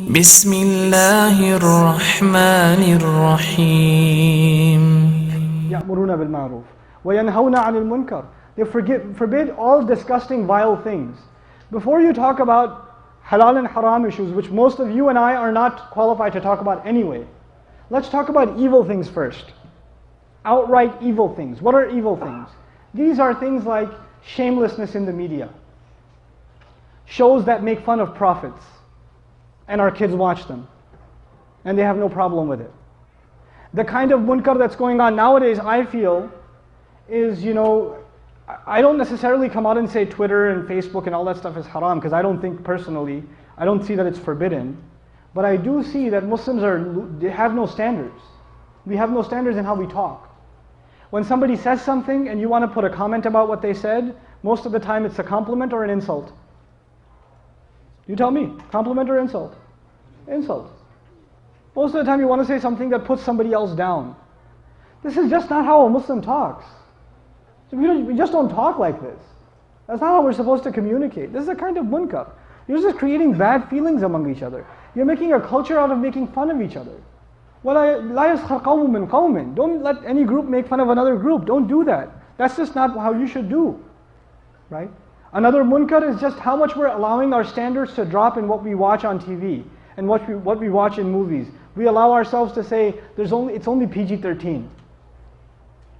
بسم الله الرحمن الرحيم. يأمرون بالمعروف وينهون عن المنكر. They forbid all disgusting, vile things. Before you talk about halal and haram issues, which most of you and I are not qualified to talk about anyway, let's talk about evil things first. Outright evil things. What are evil things? These are things like shamelessness in the media, shows that make fun of prophets, and our kids watch them, and they have no problem with it. The kind of munkar that's going on nowadays, I feel, is, I don't necessarily come out and say Twitter and Facebook and all that stuff is haram, because I don't think personally, I don't see that it's forbidden. But I do see that Muslims they have no standards. We have no standards in how we talk. When somebody says something and you want to put a comment about what they said, most of the time it's a compliment or an insult. You tell me, compliment or insult? Insult. Most of the time you want to say something that puts somebody else down. This is just not how a Muslim talks. So we just don't talk like this. That's not how we're supposed to communicate. This is a kind of munkar. You're just creating bad feelings among each other. You're making a culture out of making fun of each other. لَا يَسْخَرْ قَوْمٌ مِّن قَوْمٍ. Don't let any group make fun of another group. Don't do that. That's just not how you should do. Right? Another munkar is just how much we're allowing our standards to drop in what we watch on TV and what we watch in movies. We allow ourselves to say it's only PG-13.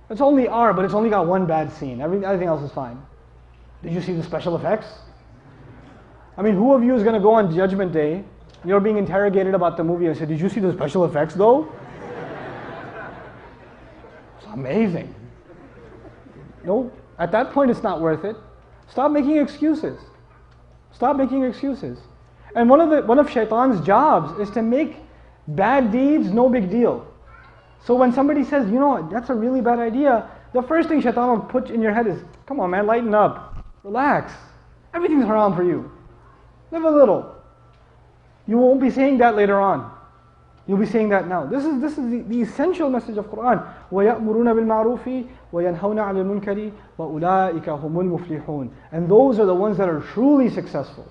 It's only R, but it's only got one bad scene. Everything else is fine. Did you see the special effects? I mean, who of you is going to go on Judgment Day? You're being interrogated about the movie and say, did you see the special effects though? It's amazing. No, at that point it's not worth it. Stop making excuses. Stop making excuses. And one of Shaytaan's jobs is to make bad deeds no big deal. So when somebody says, that's a really bad idea, the first thing Shaytaan will put in your head is, come on man, lighten up. Relax. Everything's haram for you. Live a little. You won't be saying that later on. You'll be saying that now. This is the essential message of Quran. وَيَأْمُرُونَ بِالْمَعْرُوفِ وَيَنْهَوْنَ عَنِ الْمُنْكَرِ وَأُولَٰئِكَ هُمُ الْمُفْلِحُونَ. And those are the ones that are truly successful.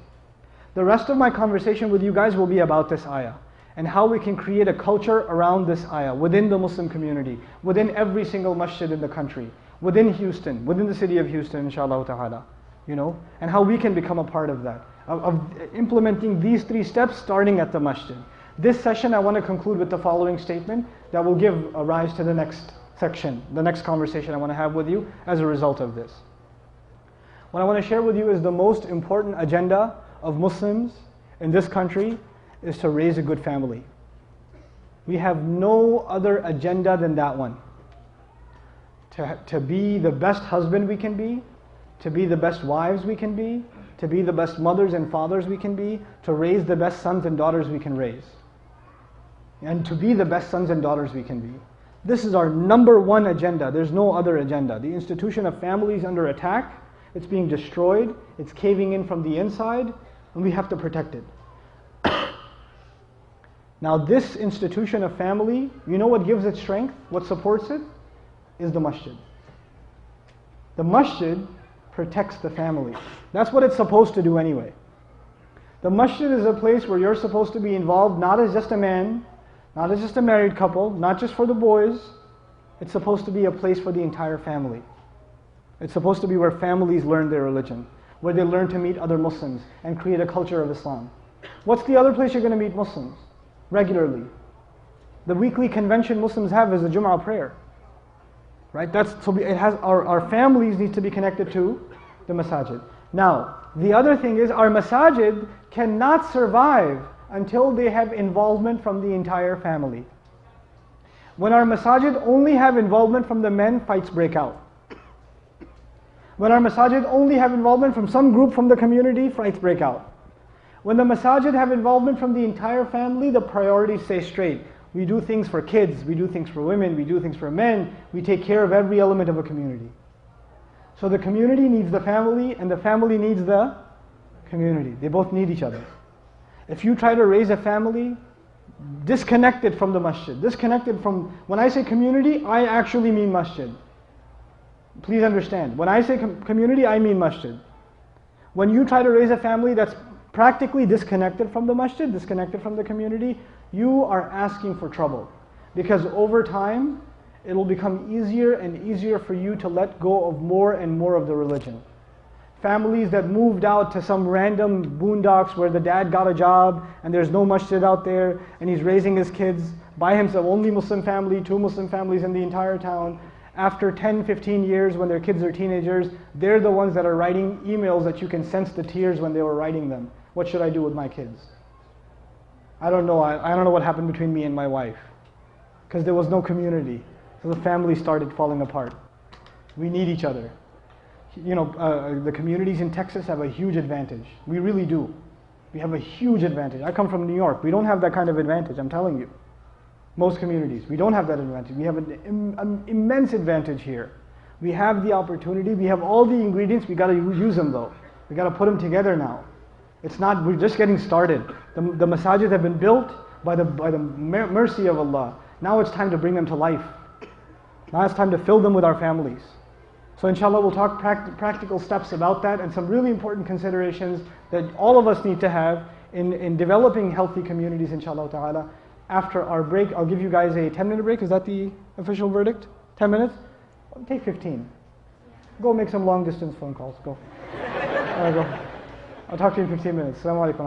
The rest of my conversation with you guys will be about this ayah and how we can create a culture around this ayah within the Muslim community, within every single masjid in the country, within Houston, within the city of Houston, inshallah ta'ala, and how we can become a part of that, of implementing these 3 steps starting at the masjid. This session I want to conclude with the following statement that will give a rise to the next section, the next conversation I want to have with you as a result of this. What I want to share with you is the most important agenda of Muslims in this country is to raise a good family. We have no other agenda than that one. To be the best husband we can be, to be the best wives we can be, to be the best mothers and fathers we can be, to raise the best sons and daughters we can raise. And to be the best sons and daughters we can be. This is our number one agenda. There's no other agenda. The institution of family is under attack. It's being destroyed. It's caving in from the inside, and we have to protect it. Now this institution of family, you know what gives it strength? What supports it? Is the masjid. The masjid protects the family. That's what it's supposed to do anyway. The masjid is a place where you're supposed to be involved not as just a man, not as just a married couple, not just for the boys. It's supposed to be a place for the entire family. It's supposed to be where families learn their religion, where they learn to meet other Muslims and create a culture of Islam. What's the other place you're going to meet Muslims regularly? The weekly convention Muslims have is the Jum'ah prayer. Right? It has our families need to be connected to the masajid. Now, the other thing is our masajid cannot survive until they have involvement from the entire family. When our masajid only have involvement from the men, fights break out. When our masajid only have involvement from some group from the community, fights break out. When the masajid have involvement from the entire family, the priorities stay straight. We do things for kids, we do things for women, we do things for men, we take care of every element of a community. So the community needs the family and the family needs the community. They both need each other. If you try to raise a family disconnected from the masjid, disconnected from, when I say community, I actually mean masjid. Please understand, when I say community, I mean masjid. When you try to raise a family that's practically disconnected from the masjid, disconnected from the community, you are asking for trouble. Because over time, it will become easier and easier for you to let go of more and more of the religion. Families that moved out to some random boondocks where the dad got a job and there's no masjid out there and he's raising his kids by himself, only Muslim family, 2 Muslim families in the entire town. After 10, 15 years when their kids are teenagers, they're the ones that are writing emails that you can sense the tears when they were writing them. What should I do with my kids? I don't know. I don't know what happened between me and my wife. Because there was no community. So the family started falling apart. We need each other. You know, the communities in Texas have a huge advantage. We really do. We have a huge advantage. I come from New York. We don't have that kind of advantage, I'm telling you. Most communities, we don't have that advantage. We have an immense advantage here. We have the opportunity, we have all the ingredients, we got to use them though. We got to put them together now. It's not, we're just getting started. The masajid have been built by the mercy of Allah. Now it's time to bring them to life. Now it's time to fill them with our families. So inshallah we'll talk practical steps about that and some really important considerations that all of us need to have in developing healthy communities, inshallah ta'ala. After our break, I'll give you guys a 10-minute break. Is that the official verdict? 10 minutes? Take 15. Go make some long distance phone calls. Go. All right, go. I'll talk to you in 15 minutes. Assalamu alaikum.